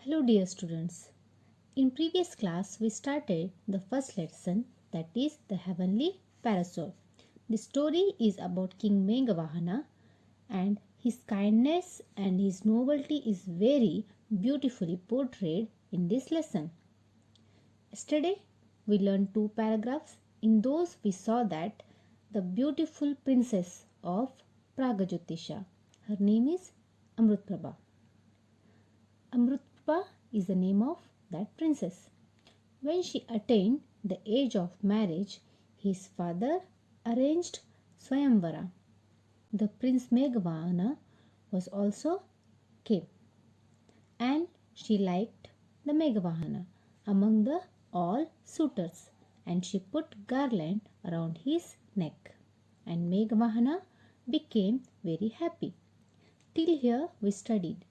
Hello dear students. In previous class we started the first lesson, that is the heavenly parasol. The story is about King Meghavahana, and his kindness and his nobility is very beautifully portrayed in this lesson. Yesterday we learned two paragraphs. In those we saw that the beautiful princess of Pragajyotisha, her name is Amrutprabha. Amrutprabha is the name of that princess. When she attained the age of marriage, his father arranged Swayamvara. The Prince Meghavana was also came, and she liked the Meghavana among the all suitors, and she put garland around his neck, and Meghavana became very happy. Till here we studied.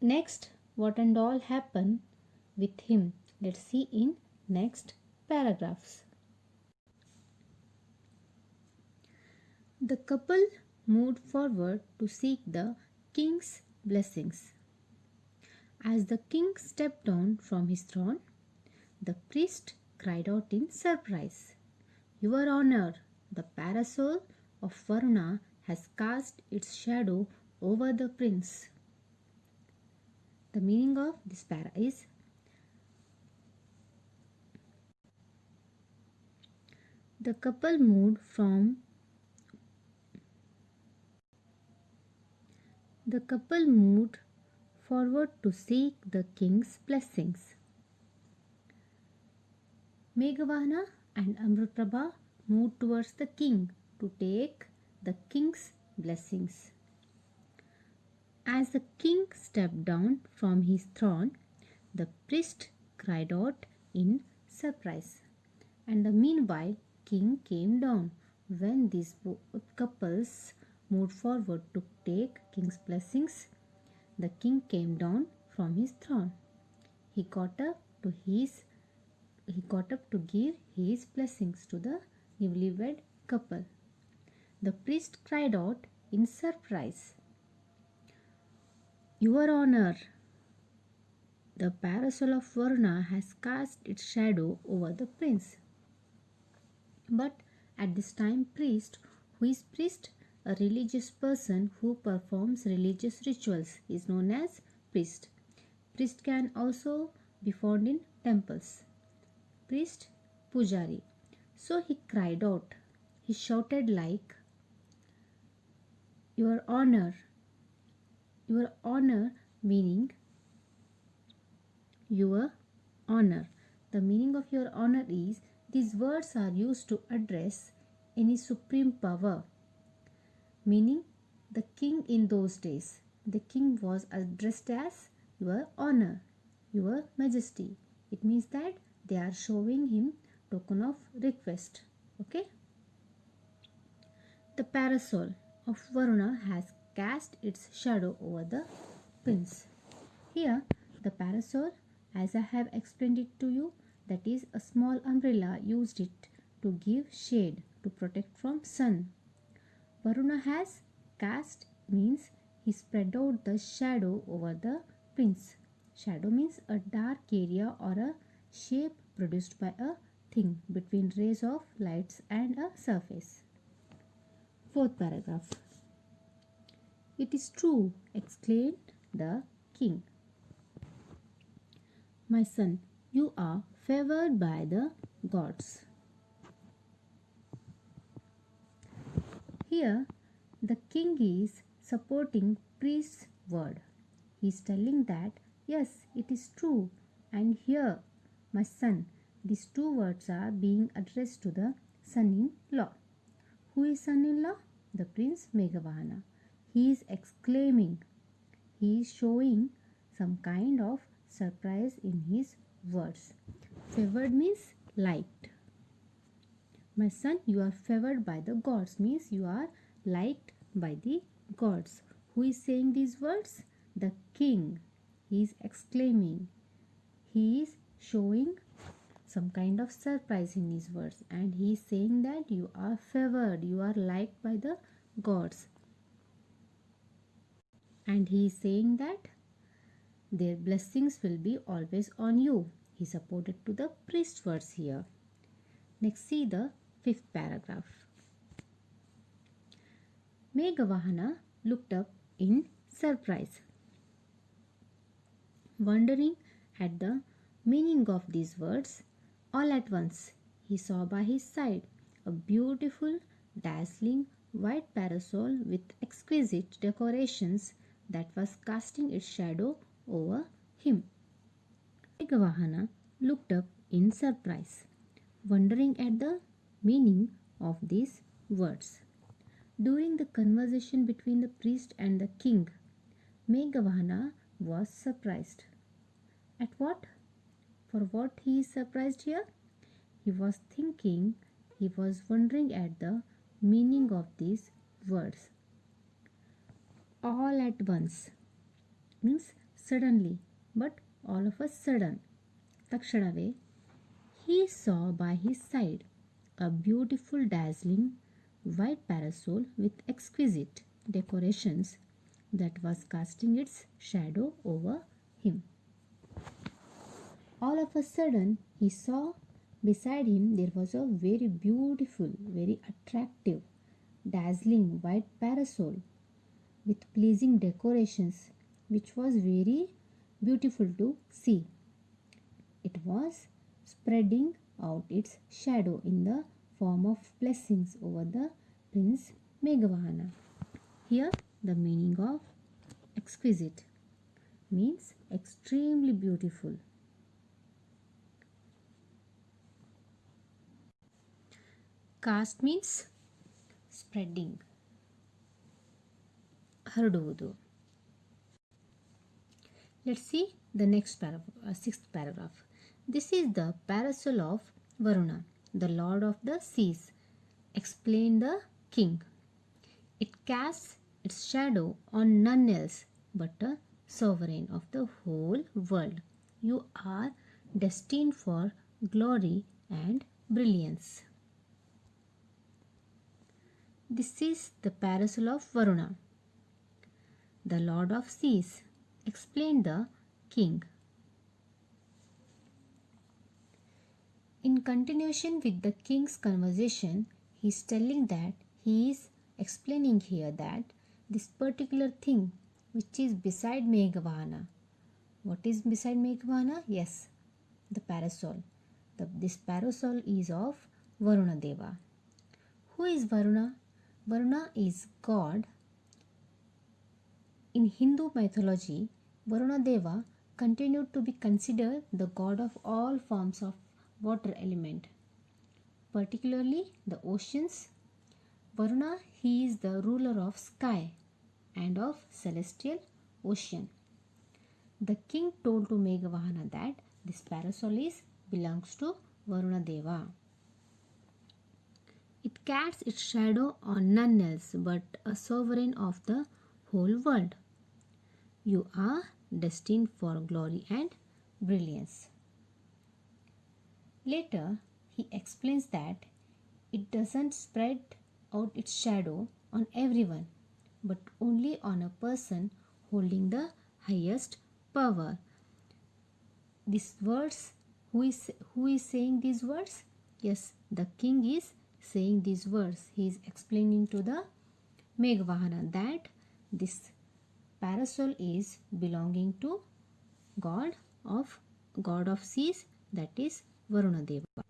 Next, what and all happened with him? Let's see in next paragraphs. The couple moved forward to seek the king's blessings. As the king stepped down from his throne, the priest cried out in surprise, "Your Honor, the parasol of Varuna has cast its shadow over the prince." The meaning of this para is the couple moved forward to seek the king's blessings. Meghavana and Amrutprabha moved towards the king to take the king's blessings. As the king stepped down from his throne, the priest cried out in surprise. And the meanwhile, king came down. When these couples moved forward to take king's blessings, the king came down from his throne. He got up to give his blessings to the newlywed couple. The priest cried out in surprise, "Your Honor, the parasol of Varuna has cast its shadow over the prince." But at this time, priest, who is priest? A religious person who performs religious rituals is known as priest. Priest can also be found in temples. Priest, pujari. So he cried out. He shouted like, "Your Honor." Your Honor meaning your honor. The meaning of your honor is these words are used to address any supreme power, meaning the king in those days. The king was addressed as your honor, your majesty. It means that they are showing him token of request. Okay. The parasol of Varuna has cast its shadow over the prince. Here, the parasol, as I have explained it to you, that is a small umbrella used it to give shade to protect from sun. Varuna has cast means he spread out the shadow over the prince. Shadow means a dark area or a shape produced by a thing between rays of lights and a surface. Fourth paragraph. "It is true," exclaimed the king. "My son, you are favored by the gods." Here, the king is supporting priest's word. He is telling that, yes, it is true. And here, my son, these two words are being addressed to the son-in-law. Who is son-in-law? The Prince Meghavana. He is exclaiming. He is showing some kind of surprise in his words. Favored means liked. My son, you are favored by the gods means you are liked by the gods. Who is saying these words? The king. He is exclaiming. He is showing some kind of surprise in his words, and he is saying that you are favored, you are liked by the gods. And he is saying that their blessings will be always on you. He supported to the priest words here. Next, see the fifth paragraph. Meghavahana looked up in surprise, wondering at the meaning of these words. All at once, he saw by his side a beautiful, dazzling white parasol with exquisite decorations that was casting its shadow over him. Meghavahana looked up in surprise, wondering at the meaning of these words. During the conversation between the priest and the king, Meghavahana was surprised. At what? For what he is surprised here? He was thinking, he was wondering at the meaning of these words. All at once means suddenly, but all of a sudden. Takshanave, he saw by his side a beautiful, dazzling white parasol with exquisite decorations that was casting its shadow over him. All of a sudden, he saw beside him there was a very beautiful, very attractive, dazzling white parasol with pleasing decorations, which was very beautiful to see. It was spreading out its shadow in the form of blessings over the Prince Meghavahana. Here, the meaning of exquisite means extremely beautiful. Cast means spreading, ಹರಡುವುದು. Let's see the next sixth paragraph. This is the parasol of Varuna, the lord of the seas, explained the king. It casts its shadow on none else but a sovereign of the whole world. You are destined for glory and brilliance. This is the parasol of Varuna, the lord of seas, explained the king. In continuation with the king's conversation, he is telling that he is explaining here that this particular thing which is beside Meghavahana. What is beside Meghavahana? Yes, the parasol. This parasol is of Varuna Deva. Who is Varuna? Varuna is God. In Hindu mythology, Varuna Deva continued to be considered the god of all forms of water element, particularly the oceans. Varuna, he is the ruler of sky and of celestial ocean. The king told to Meghavahana that this parasol belongs to Varuna Deva. It casts its shadow on none else but a sovereign of the whole world. You are destined for glory and brilliance. Later, he explains that it doesn't spread out its shadow on everyone, but only on a person holding the highest power. These words, who is saying these words? Yes, the king is saying these words. He is explaining to the Meghavahana that this parasol is belonging to God of seas, that is Varuna Deva,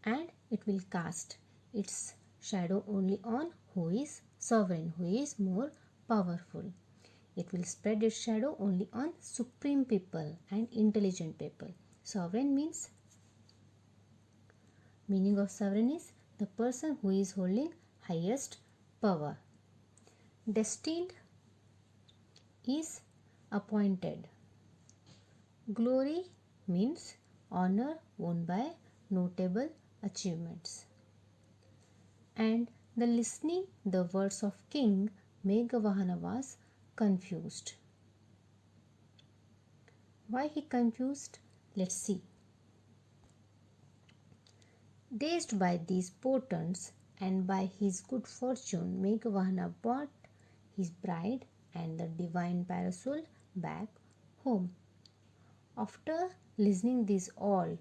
and it will cast its shadow only on who is sovereign, who is more powerful. It will spread its shadow only on supreme people and intelligent people. Sovereign means, meaning of sovereign is the person who is holding highest power. Destined is appointed. Glory means honor won by notable achievements. And the listening the words of King Meghavahana was confused. Why he confused? Let's see. Dazed by these portents and by his good fortune, Meghavahana brought his bride and the divine parasol back home. After listening this all,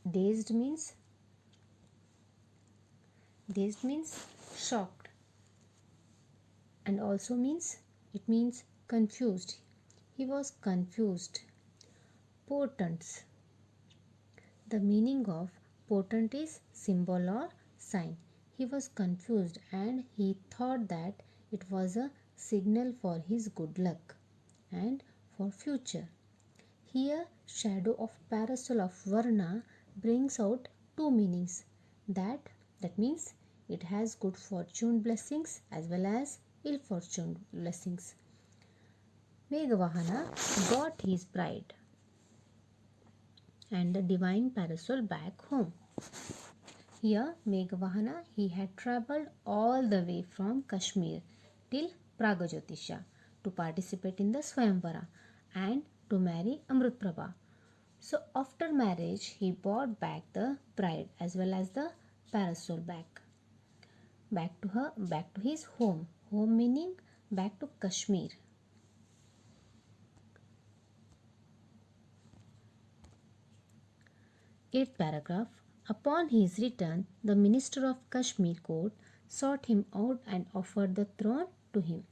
dazed means shocked, and also means confused. He was confused. Portents. The meaning of portent is symbol or sign. He was confused and he thought that it was a signal for his good luck and for future. Here, shadow of parasol of Varna brings out two meanings. That means it has good fortune blessings as well as ill fortune blessings. Meghavahana got his bride and the divine parasol back home. Here, Meghavahana, he had travelled all the way from Kashmir till Pragajyotisha to participate in the Swayamvara and to marry Amrutprabha. So after marriage, he brought back the bride as well as the parasol back to his home. Home meaning back to Kashmir. 8th paragraph. Upon his return, the minister of Kashmir court sought him out and offered the throne to him.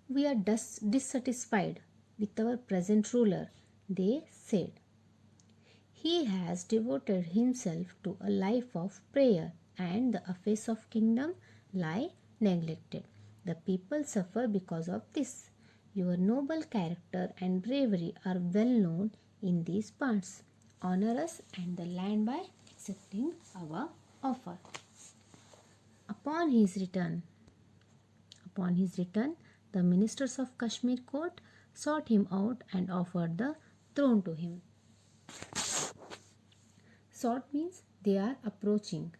We are dissatisfied with our present ruler, they said. He has devoted himself to a life of prayer and the affairs of kingdom lie neglected. The people suffer because of this. Your noble character and bravery are well known in these parts. Honor us and the land by accepting our offer. Upon his return, the ministers of Kashmir court sought him out and offered the throne to him. Sought means they are approaching.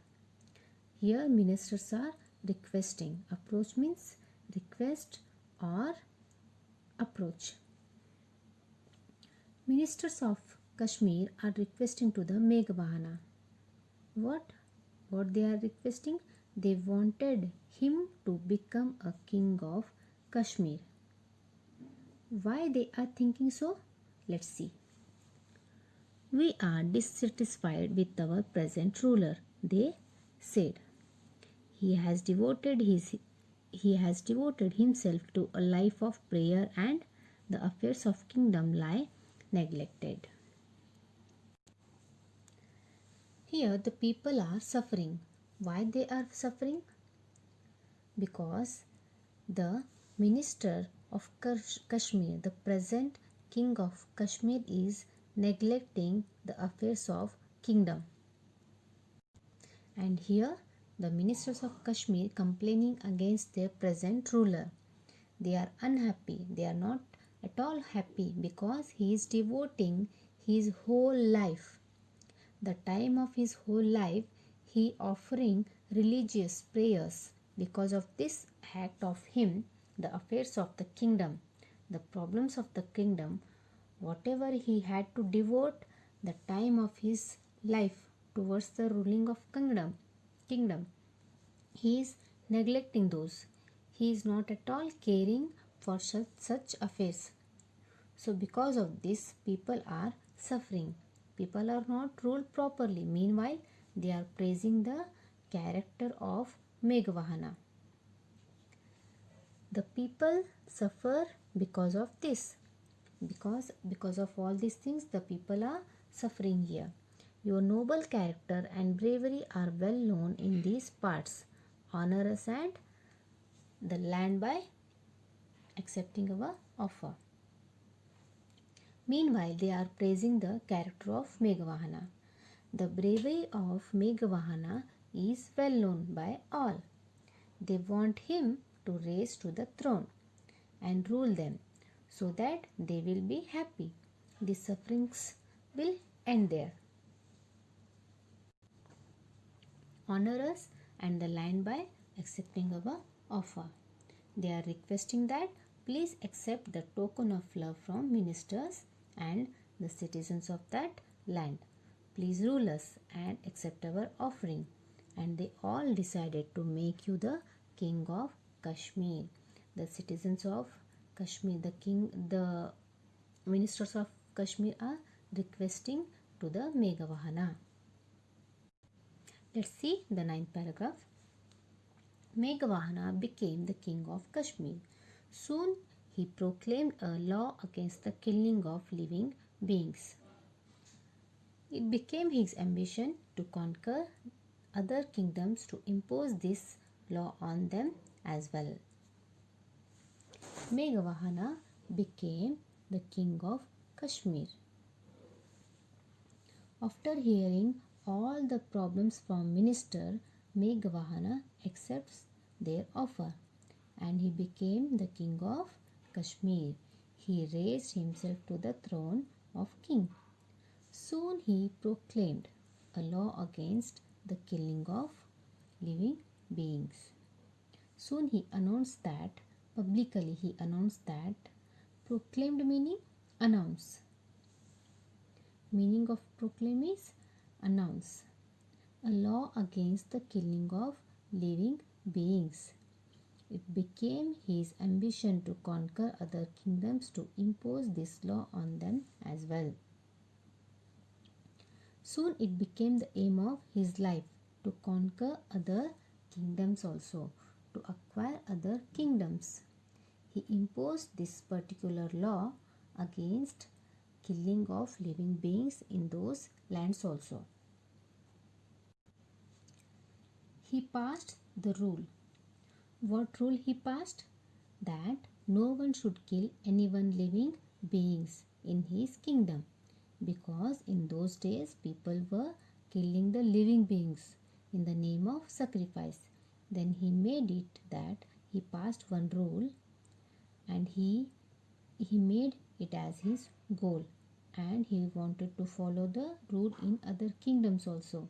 Here ministers are requesting. Approach means request or approach. Ministers of Kashmir are requesting to the Meghavahana. What they are requesting? They wanted him to become a king of Kashmir. Why they are thinking so? Let's see. We are dissatisfied with our present ruler, they said. He has devoted himself to a life of prayer and the affairs of kingdom lie neglected. Here the people are suffering. Why they are suffering? Because the minister of Kashmir, the present king of Kashmir, is neglecting the affairs of kingdom. And here the ministers of Kashmir complaining against their present ruler. They are unhappy. They are not at all happy because he is devoting his whole life. The time of his whole life he offering religious prayers. Because of this act of him, the affairs of the kingdom, the problems of the kingdom, whatever he had to devote the time of his life towards the ruling of kingdom, he is neglecting those. He is not at all caring for such affairs. So because of this, people are suffering. People are not ruled properly. Meanwhile, they are praising the character of Meghavahana. The people suffer because of this. Because of all these things, the people are suffering here. Your noble character and bravery are well known in these parts. Honor us and the land by accepting our offer. Meanwhile, they are praising the character of Meghavahana. The bravery of Meghavahana is well known by all. They want him to raise to the throne and rule them so that they will be happy. The sufferings will end there. Honor us and the land by accepting our offer. They are requesting that please accept the token of love from ministers and the citizens of that land. Please rule us and accept our offering. And they all decided to make you the king of Kashmir. The citizens of Kashmir, the ministers of Kashmir are requesting to the Meghavahana. Let's see the ninth paragraph. Meghavahana became the king of Kashmir. Soon he proclaimed a law against the killing of living beings. It became his ambition to conquer other kingdoms to impose this law on them as well. Meghavahana became the king of Kashmir. After hearing all the problems from minister, Meghavahana accepts their offer and he became the king of Kashmir. He raised himself to the throne of king. Soon he proclaimed a law against the killing of living beings. Soon he announced that, publicly he announced that, proclaimed meaning announce. Meaning of proclaim is announce. A law against the killing of living beings. It became his ambition to conquer other kingdoms to impose this law on them as well. Soon it became the aim of his life to conquer other kingdoms also, to acquire other kingdoms. He imposed this particular law against killing of living beings in those lands also. He passed the rule. What rule he passed? That no one should kill anyone living beings in his kingdom, because in those days people were killing the living beings in the name of sacrifice. Then he made it that he passed one rule and he made it as his goal, and he wanted to follow the rule in other kingdoms also.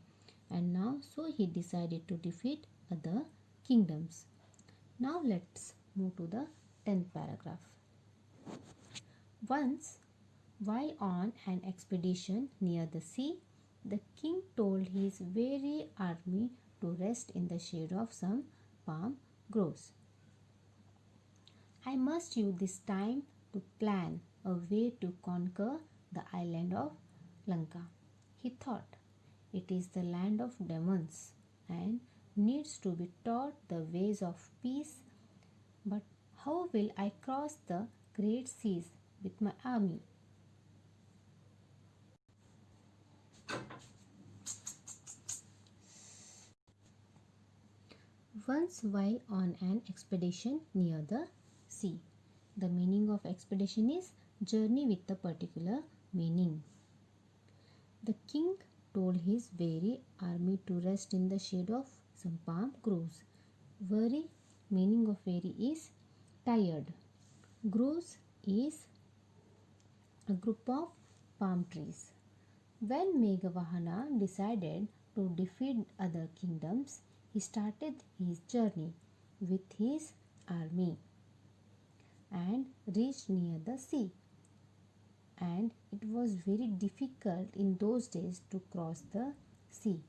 And now so he decided to defeat other kingdoms. Now let's move to the 10th paragraph. Once, while on an expedition near the sea, the king told his weary army to rest in the shade of some palm groves. I must use this time to plan a way to conquer the island of Lanka. He thought, it is the land of demons and needs to be taught the ways of peace. But how will I cross the great seas with my army? Once while on an expedition near the sea. The meaning of expedition is journey with a particular meaning. The king told his weary army to rest in the shade of some palm groves. Weary, meaning of weary is tired. Groves is a group of palm trees. When Meghavahana decided to defeat other kingdoms, he started his journey with his army and reached near the sea. And it was very difficult in those days to cross the sea.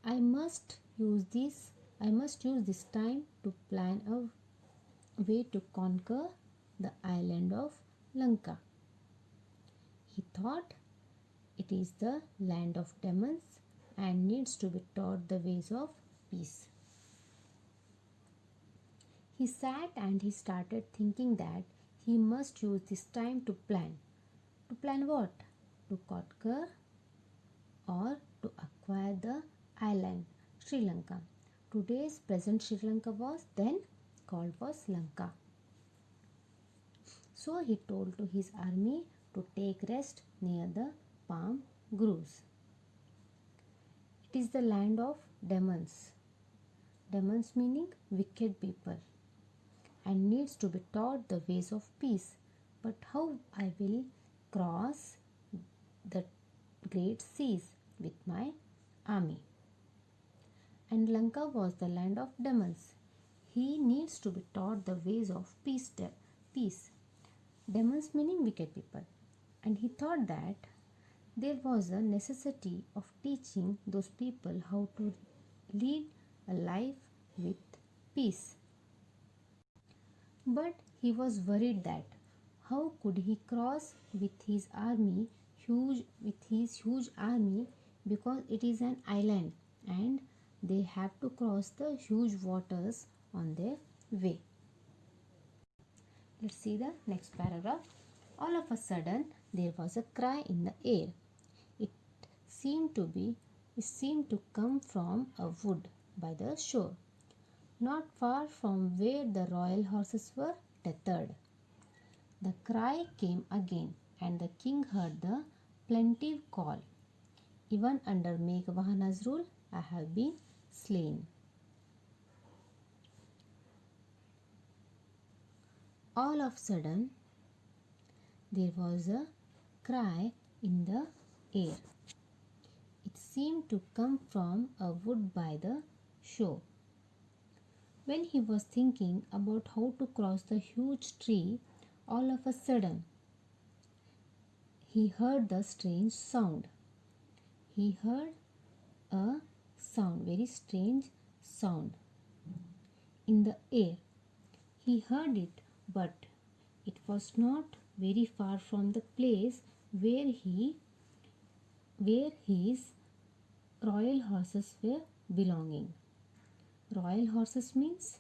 I must use this time to plan a way to conquer the island of Lanka. He thought it is the land of demons and needs to be taught the ways of peace. He sat and he started thinking that he must use this time to plan. To plan what? To conquer or to acquire the island Sri Lanka. Today's present Sri Lanka was then called was Lanka. So he told to his army to take rest near the palm groves. It is the land of demons. Demons meaning wicked people, and needs to be taught the ways of peace. But how I will cross the great seas with my army? And Lanka was the land of demons. He needs to be taught the ways of peace. Demons meaning wicked people. And he thought that there was a necessity of teaching those people how to lead a life with peace. But he was worried that how could he cross with his huge army, because it is an island and they have to cross the huge waters on their way. Let's see the next paragraph. All of a sudden there was a cry in the air. It seemed to be it seemed to come from a wood by the shore, not far from where the royal horses were tethered. The cry came again, and the king heard the plaintive call. Even under Meghavahana's rule, I have been slain. All of a sudden, there was a cry in the air. It seemed to come from a wood by the shore. When he was thinking about how to cross the huge tree, all of a sudden he heard the strange sound. He heard a sound, very strange sound in the air. He heard it, but it was not very far from the place where his royal horses were belonging. Royal horses means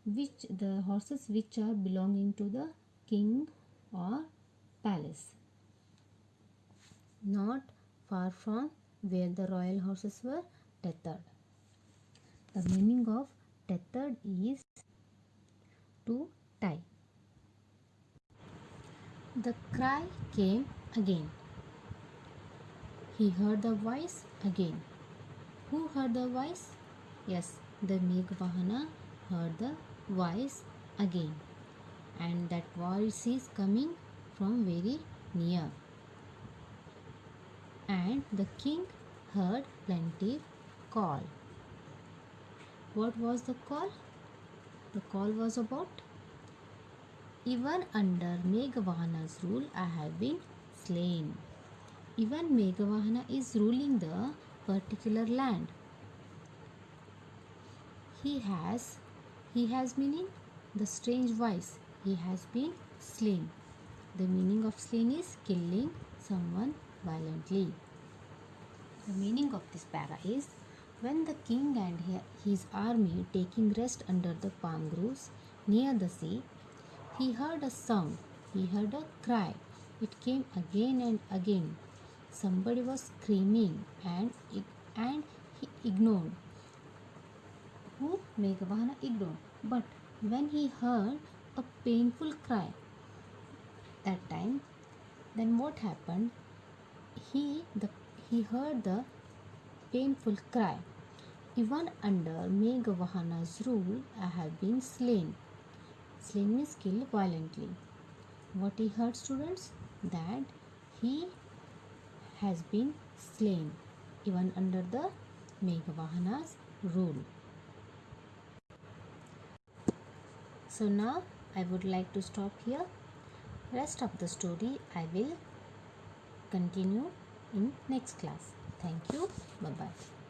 the horses which are belonging to the king or palace. Not far from where the royal horses were tethered. The meaning of tethered is to tie. The cry came again. He heard the voice again. Who heard the voice? Yes, the Meghavahana heard the voice again. And that voice is coming from very near. And the king heard plaintive call. What was the call? The call was about, even under Meghavahana's rule, I have been slain. Even Meghavahana is ruling the particular land. He has meaning the strange voice. He has been slain. The meaning of slain is killing someone violently. The meaning of this para is, when the king and his army taking rest under the palm groves near the sea, he heard a sound, he heard a cry. It came again and again. Somebody was screaming and he ignored. Who? Meghavahana ignored. But when he heard a painful cry, that time, then what happened? He heard the painful cry. Even under Meghavahana's rule, I have been slain. Slain means killed violently. What he heard, students? That he has been slain even under the Meghavahana's rule. So now I would like to stop here. Rest of the story I will continue in next class. Thank you. Bye bye.